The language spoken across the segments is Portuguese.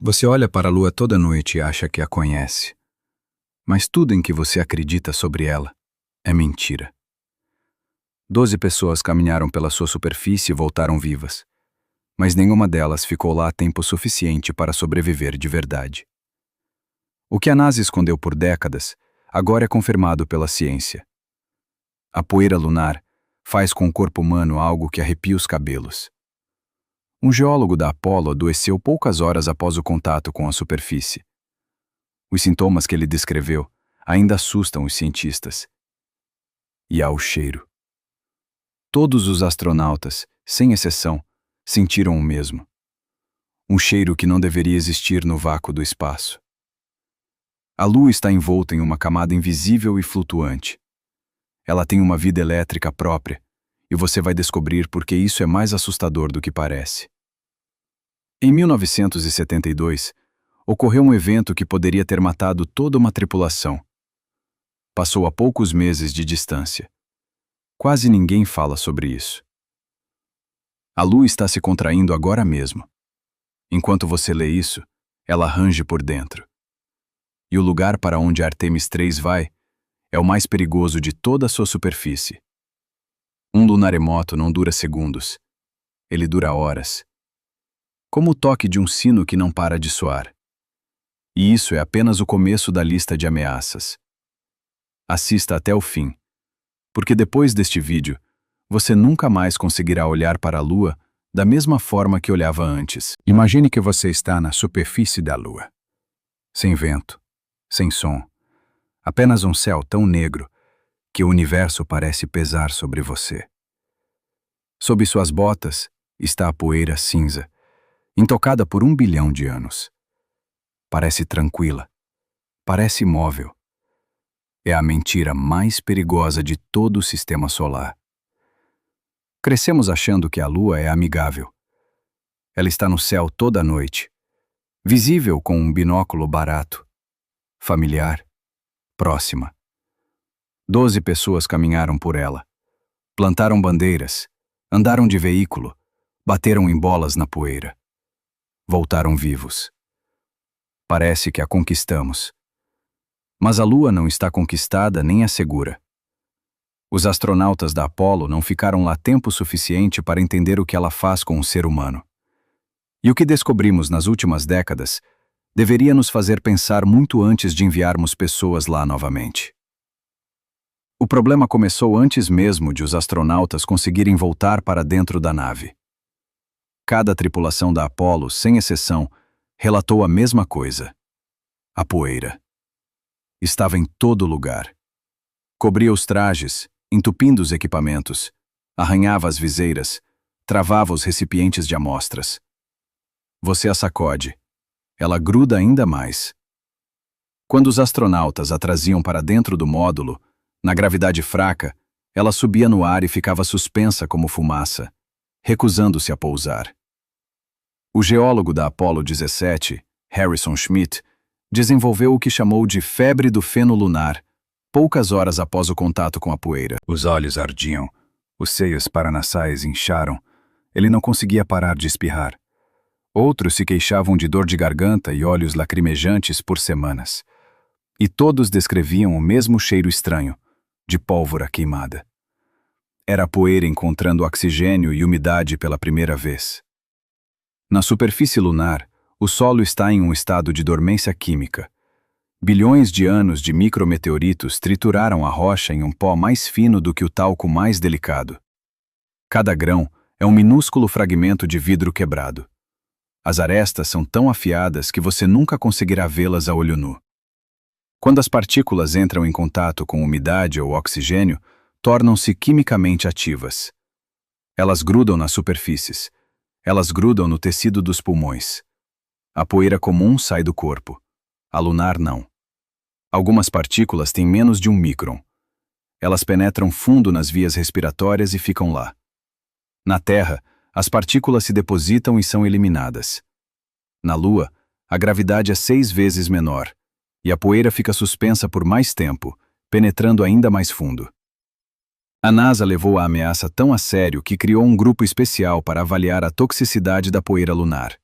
Você olha para a lua toda noite e acha que a conhece, mas tudo em que você acredita sobre ela é mentira. 12 pessoas caminharam pela sua superfície e voltaram vivas, mas nenhuma delas ficou lá tempo suficiente para sobreviver de verdade. O que a NASA escondeu por décadas, agora é confirmado pela ciência. A poeira lunar faz com o corpo humano algo que arrepia os cabelos. Um geólogo da Apollo adoeceu poucas horas após o contato com a superfície. Os sintomas que ele descreveu ainda assustam os cientistas. E há o cheiro. Todos os astronautas, sem exceção, sentiram o mesmo. Um cheiro que não deveria existir no vácuo do espaço. A Lua está envolta em uma camada invisível e flutuante. Ela tem uma vida elétrica própria, e você vai descobrir por que isso é mais assustador do que parece. Em 1972, ocorreu um evento que poderia ter matado toda uma tripulação. Passou a poucos meses de distância. Quase ninguém fala sobre isso. A Lua está se contraindo agora mesmo. Enquanto você lê isso, ela range por dentro. E o lugar para onde Artemis 3 vai é o mais perigoso de toda a sua superfície. Um lunaremoto não dura segundos. Ele dura horas. Como o toque de um sino que não para de soar. E isso é apenas o começo da lista de ameaças. Assista até o fim, porque depois deste vídeo, você nunca mais conseguirá olhar para a Lua da mesma forma que olhava antes. Imagine que você está na superfície da Lua. Sem vento, sem som, apenas um céu tão negro que o universo parece pesar sobre você. Sob suas botas está a poeira cinza, intocada por 1 bilhão de anos. Parece tranquila, parece imóvel. É a mentira mais perigosa de todo o sistema solar. Crescemos achando que a Lua é amigável. Ela está no céu toda noite, visível com um binóculo barato, familiar, próxima. 12 pessoas caminharam por ela, plantaram bandeiras, andaram de veículo, bateram em bolas na poeira. Voltaram vivos. Parece que a conquistamos. Mas a Lua não está conquistada nem é segura. Os astronautas da Apollo não ficaram lá tempo suficiente para entender o que ela faz com o ser humano. E o que descobrimos nas últimas décadas deveria nos fazer pensar muito antes de enviarmos pessoas lá novamente. O problema começou antes mesmo de os astronautas conseguirem voltar para dentro da nave. Cada tripulação da Apollo, sem exceção, relatou a mesma coisa. A poeira. Estava em todo lugar. Cobria os trajes, entupindo os equipamentos, arranhava as viseiras, travava os recipientes de amostras. Você a sacode. Ela gruda ainda mais. Quando os astronautas a traziam para dentro do módulo, na gravidade fraca, ela subia no ar e ficava suspensa como fumaça, recusando-se a pousar. O geólogo da Apollo 17, Harrison Schmitt, desenvolveu o que chamou de febre do feno lunar, poucas horas após o contato com a poeira. Os olhos ardiam, os seios paranasais incharam, ele não conseguia parar de espirrar. Outros se queixavam de dor de garganta e olhos lacrimejantes por semanas. E todos descreviam o mesmo cheiro estranho, de pólvora queimada. Era a poeira encontrando oxigênio e umidade pela primeira vez. Na superfície lunar, o solo está em um estado de dormência química. Bilhões de anos de micrometeoritos trituraram a rocha em um pó mais fino do que o talco mais delicado. Cada grão é um minúsculo fragmento de vidro quebrado. As arestas são tão afiadas que você nunca conseguirá vê-las a olho nu. Quando as partículas entram em contato com umidade ou oxigênio, tornam-se quimicamente ativas. Elas grudam nas superfícies. Elas grudam no tecido dos pulmões. A poeira comum sai do corpo. A lunar não. Algumas partículas têm menos de 1 micron. Elas penetram fundo nas vias respiratórias e ficam lá. Na Terra, as partículas se depositam e são eliminadas. Na Lua, a gravidade é 6 vezes menor, e a poeira fica suspensa por mais tempo, penetrando ainda mais fundo. A NASA levou a ameaça tão a sério que criou um grupo especial para avaliar a toxicidade da poeira lunar.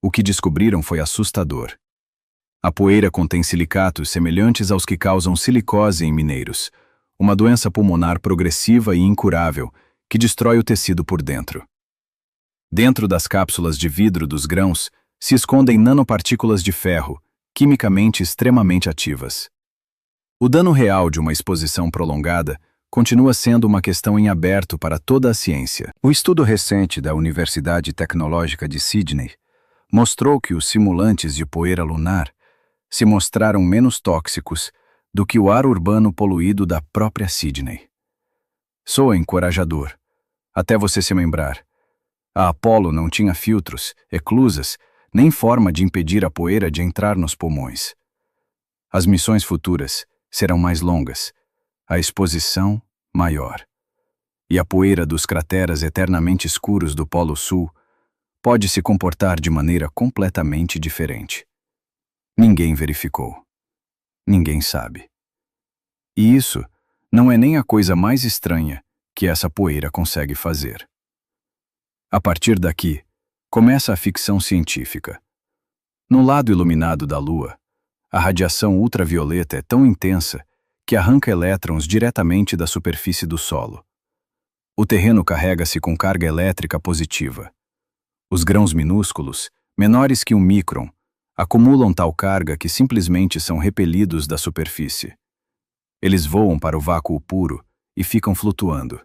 O que descobriram foi assustador. A poeira contém silicatos semelhantes aos que causam silicose em mineiros, uma doença pulmonar progressiva e incurável que destrói o tecido por dentro. Dentro das cápsulas de vidro dos grãos se escondem nanopartículas de ferro, quimicamente extremamente ativas. O dano real de uma exposição prolongada continua sendo uma questão em aberto para toda a ciência. O estudo recente da Universidade Tecnológica de Sydney mostrou que os simulantes de poeira lunar se mostraram menos tóxicos do que o ar urbano poluído da própria Sydney. Soa encorajador, até você se lembrar. A Apollo não tinha filtros, eclusas, nem forma de impedir a poeira de entrar nos pulmões. As missões futuras serão mais longas, a exposição maior. E a poeira dos crateras eternamente escuros do Polo Sul pode se comportar de maneira completamente diferente. Ninguém verificou. Ninguém sabe. E isso não é nem a coisa mais estranha que essa poeira consegue fazer. A partir daqui, começa a ficção científica. No lado iluminado da Lua, a radiação ultravioleta é tão intensa que arranca elétrons diretamente da superfície do solo. O terreno carrega-se com carga elétrica positiva. Os grãos minúsculos, menores que um micron, acumulam tal carga que simplesmente são repelidos da superfície. Eles voam para o vácuo puro e ficam flutuando.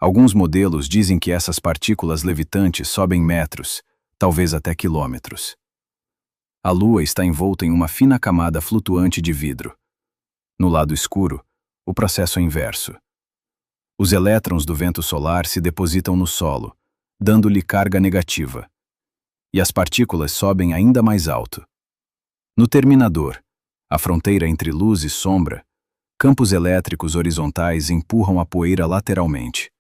Alguns modelos dizem que essas partículas levitantes sobem metros, talvez até quilômetros. A Lua está envolta em uma fina camada flutuante de vidro. No lado escuro, o processo é inverso. Os elétrons do vento solar se depositam no solo, dando-lhe carga negativa. E as partículas sobem ainda mais alto. No terminador, a fronteira entre luz e sombra, campos elétricos horizontais empurram a poeira lateralmente.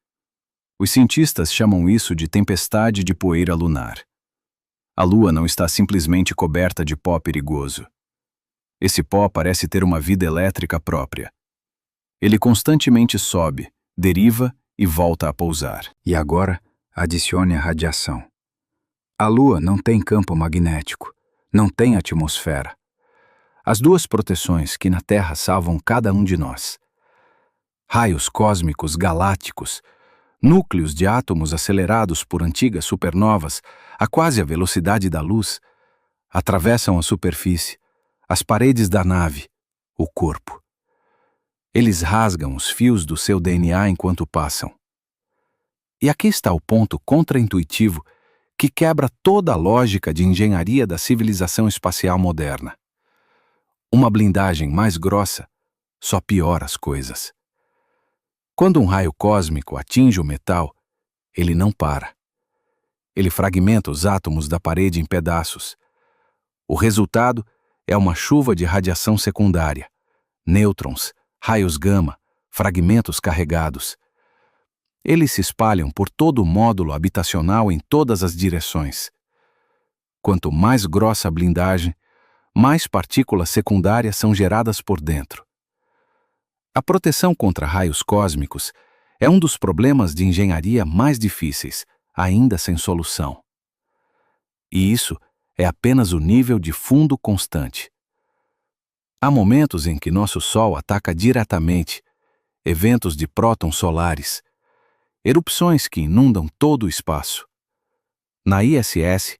Os cientistas chamam isso de tempestade de poeira lunar. A Lua não está simplesmente coberta de pó perigoso. Esse pó parece ter uma vida elétrica própria. Ele constantemente sobe, deriva e volta a pousar. E agora, adicione a radiação. A Lua não tem campo magnético, não tem atmosfera. As duas proteções que na Terra salvam cada um de nós. Raios cósmicos galácticos, núcleos de átomos acelerados por antigas supernovas a quase a velocidade da luz, atravessam a superfície, as paredes da nave, o corpo. Eles rasgam os fios do seu DNA enquanto passam. E aqui está o ponto contraintuitivo que quebra toda a lógica de engenharia da civilização espacial moderna. Uma blindagem mais grossa só piora as coisas. Quando um raio cósmico atinge o metal, ele não para. Ele fragmenta os átomos da parede em pedaços. O resultado é uma chuva de radiação secundária, nêutrons, raios gama, fragmentos carregados. Eles se espalham por todo o módulo habitacional em todas as direções. Quanto mais grossa a blindagem, mais partículas secundárias são geradas por dentro. A proteção contra raios cósmicos é um dos problemas de engenharia mais difíceis, ainda sem solução. E isso é apenas o nível de fundo constante. Há momentos em que nosso Sol ataca diretamente, eventos de prótons solares, erupções que inundam todo o espaço. Na ISS,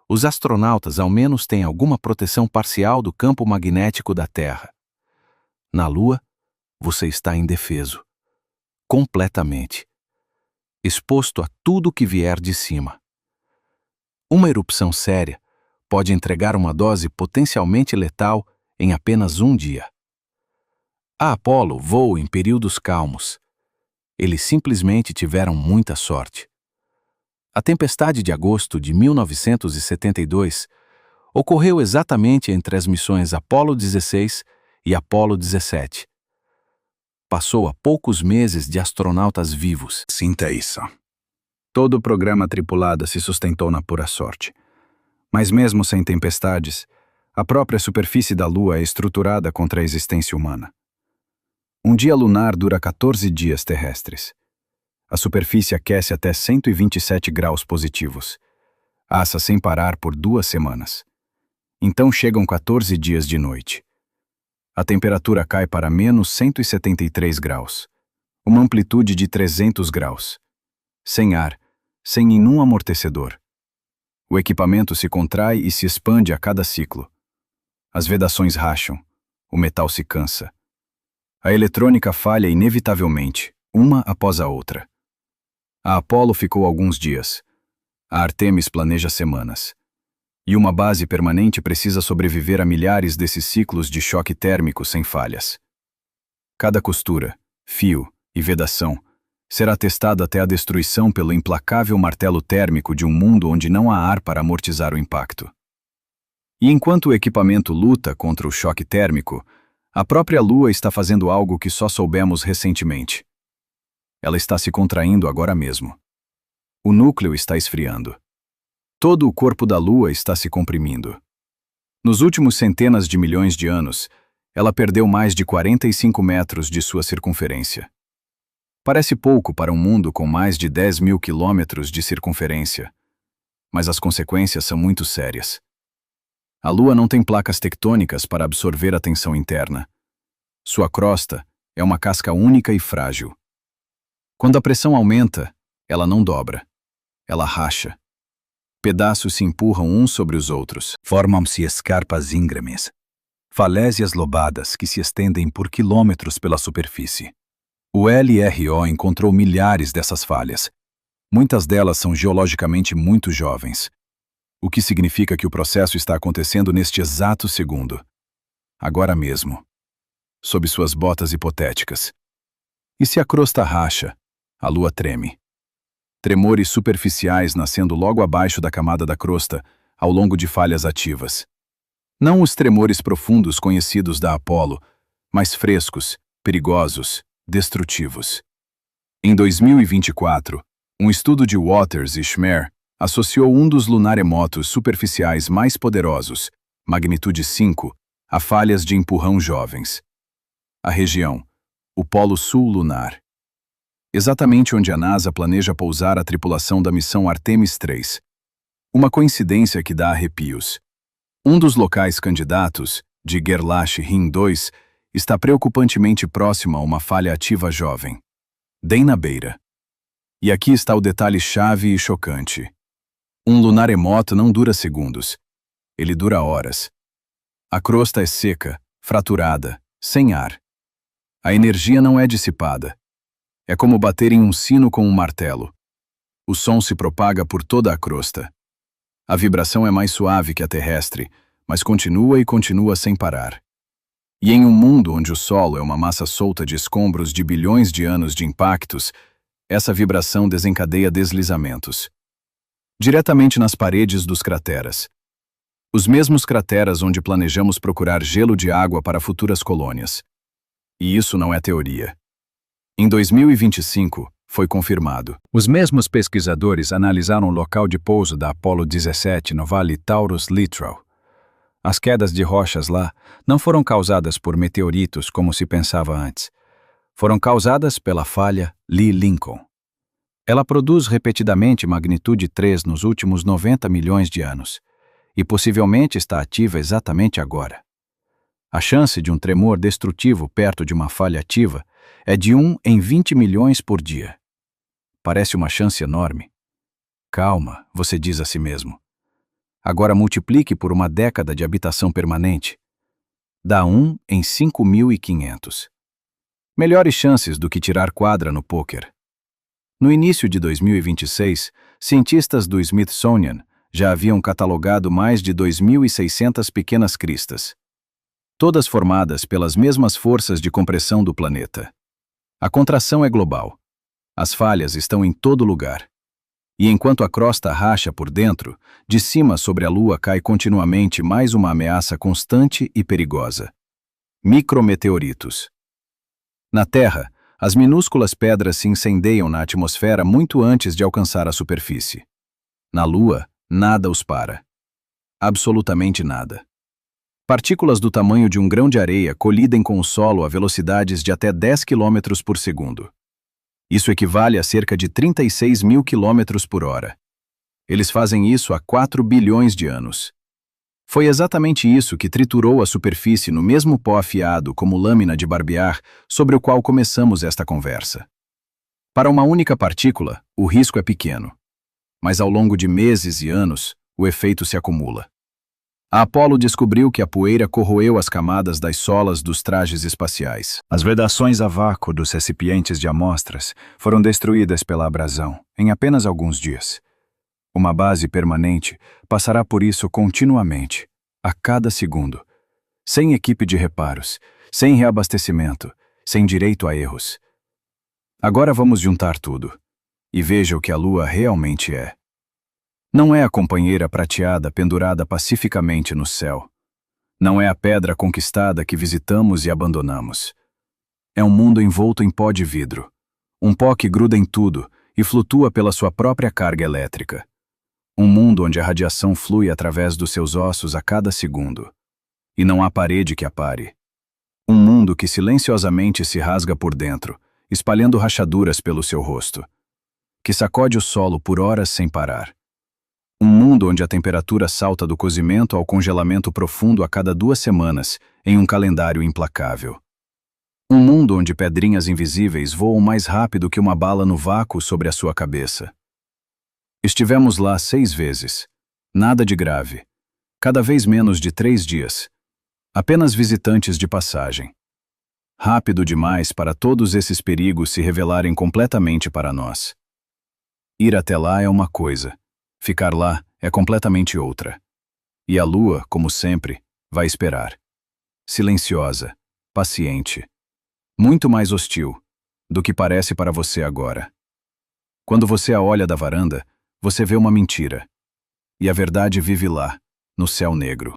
os astronautas ao menos têm alguma proteção parcial do campo magnético da Terra. Na Lua, você está indefeso, completamente, exposto a tudo que vier de cima. Uma erupção séria pode entregar uma dose potencialmente letal em apenas um dia. A Apollo voa em períodos calmos. Eles simplesmente tiveram muita sorte. A tempestade de agosto de 1972 ocorreu exatamente entre as missões Apollo 16 e Apollo 17. Passou a poucos meses de astronautas vivos. Sinta isso. Todo o programa tripulado se sustentou na pura sorte. Mas mesmo sem tempestades, a própria superfície da Lua é estruturada contra a existência humana. Um dia lunar dura 14 dias terrestres. A superfície aquece até 127 graus positivos. Assa sem parar por 2 semanas. Então chegam 14 dias de noite. A temperatura cai para menos 173 graus. Uma amplitude de 300 graus. Sem ar, sem nenhum amortecedor. O equipamento se contrai e se expande a cada ciclo. As vedações racham, o metal se cansa. A eletrônica falha inevitavelmente, uma após a outra. A Apollo ficou alguns dias. A Artemis planeja semanas. E uma base permanente precisa sobreviver a milhares desses ciclos de choque térmico sem falhas. Cada costura, fio e vedação será testada até a destruição pelo implacável martelo térmico de um mundo onde não há ar para amortizar o impacto. E enquanto o equipamento luta contra o choque térmico, a própria Lua está fazendo algo que só soubemos recentemente. Ela está se contraindo agora mesmo. O núcleo está esfriando. Todo o corpo da Lua está se comprimindo. Nos últimos centenas de milhões de anos, ela perdeu mais de 45 metros de sua circunferência. Parece pouco para um mundo com mais de 10 mil quilômetros de circunferência, mas as consequências são muito sérias. A Lua não tem placas tectônicas para absorver a tensão interna. Sua crosta é uma casca única e frágil. Quando a pressão aumenta, ela não dobra, ela racha. Pedaços se empurram uns sobre os outros. Formam-se escarpas íngremes, falésias lobadas que se estendem por quilômetros pela superfície. O LRO encontrou milhares dessas falhas. Muitas delas são geologicamente muito jovens, o que significa que o processo está acontecendo neste exato segundo. Agora mesmo. Sob suas botas hipotéticas. E se a crosta racha, a Lua treme. Tremores superficiais nascendo logo abaixo da camada da crosta, ao longo de falhas ativas. Não os tremores profundos conhecidos da Apollo, mas frescos, perigosos, destrutivos. Em 2024, um estudo de Waters e Schmer associou um dos lunaremotos superficiais mais poderosos, magnitude 5, a falhas de empurrão jovens. A região, o Polo Sul lunar. Exatamente onde a NASA planeja pousar a tripulação da missão Artemis 3. Uma coincidência que dá arrepios. Um dos locais candidatos, de Gerlach Rim 2, está preocupantemente próximo a uma falha ativa jovem. Bem na beira. E aqui está o detalhe chave e chocante. Um lunaremoto não dura segundos. Ele dura horas. A crosta é seca, fraturada, sem ar. A energia não é dissipada. É como bater em um sino com um martelo. O som se propaga por toda a crosta. A vibração é mais suave que a terrestre, mas continua e continua sem parar. E em um mundo onde o solo é uma massa solta de escombros de bilhões de anos de impactos, essa vibração desencadeia deslizamentos. Diretamente nas paredes dos crateras. Os mesmos crateras onde planejamos procurar gelo de água para futuras colônias. E isso não é teoria. Em 2025, foi confirmado. Os mesmos pesquisadores analisaram o local de pouso da Apollo 17 no Vale Taurus Littoral. As quedas de rochas lá não foram causadas por meteoritos como se pensava antes. Foram causadas pela falha Lee Lincoln. Ela produz repetidamente magnitude 3 nos últimos 90 milhões de anos, e possivelmente está ativa exatamente agora. A chance de um tremor destrutivo perto de uma falha ativa é de 1 em 20 milhões por dia. Parece uma chance enorme. Calma, você diz a si mesmo. Agora multiplique por uma década de habitação permanente. Dá 1 em 5.500. Melhores chances do que tirar quadra no pôquer. No início de 2026, cientistas do Smithsonian já haviam catalogado mais de 2.600 pequenas cristas, todas formadas pelas mesmas forças de compressão do planeta. A contração é global. As falhas estão em todo lugar. E enquanto a crosta racha por dentro, de cima sobre a Lua cai continuamente mais uma ameaça constante e perigosa. Micrometeoritos. Na Terra, as minúsculas pedras se incendeiam na atmosfera muito antes de alcançar a superfície. Na Lua, nada os para. Absolutamente nada. Partículas do tamanho de um grão de areia colidem com o solo a velocidades de até 10 km por segundo. Isso equivale a cerca de 36 mil km por hora. Eles fazem isso há 4 bilhões de anos. Foi exatamente isso que triturou a superfície no mesmo pó afiado como lâmina de barbear sobre o qual começamos esta conversa. Para uma única partícula, o risco é pequeno. Mas ao longo de meses e anos, o efeito se acumula. A Apollo descobriu que a poeira corroeu as camadas das solas dos trajes espaciais. As vedações a vácuo dos recipientes de amostras foram destruídas pela abrasão em apenas alguns dias. Uma base permanente passará por isso continuamente, a cada segundo, sem equipe de reparos, sem reabastecimento, sem direito a erros. Agora vamos juntar tudo e veja o que a Lua realmente é. Não é a companheira prateada pendurada pacificamente no céu. Não é a pedra conquistada que visitamos e abandonamos. É um mundo envolto em pó de vidro, um pó que gruda em tudo e flutua pela sua própria carga elétrica. Um mundo onde a radiação flui através dos seus ossos a cada segundo. E não há parede que a pare. Um mundo que silenciosamente se rasga por dentro, espalhando rachaduras pelo seu rosto. Que sacode o solo por horas sem parar. Um mundo onde a temperatura salta do cozimento ao congelamento profundo a cada 2 semanas, em um calendário implacável. Um mundo onde pedrinhas invisíveis voam mais rápido que uma bala no vácuo sobre a sua cabeça. Estivemos lá 6 vezes. Nada de grave. Cada vez menos de 3 dias. Apenas visitantes de passagem. Rápido demais para todos esses perigos se revelarem completamente para nós. Ir até lá é uma coisa. Ficar lá é completamente outra. E a Lua, como sempre, vai esperar. Silenciosa, paciente. Muito mais hostil do que parece para você agora. Quando você a olha da varanda, você vê uma mentira. E a verdade vive lá, no céu negro.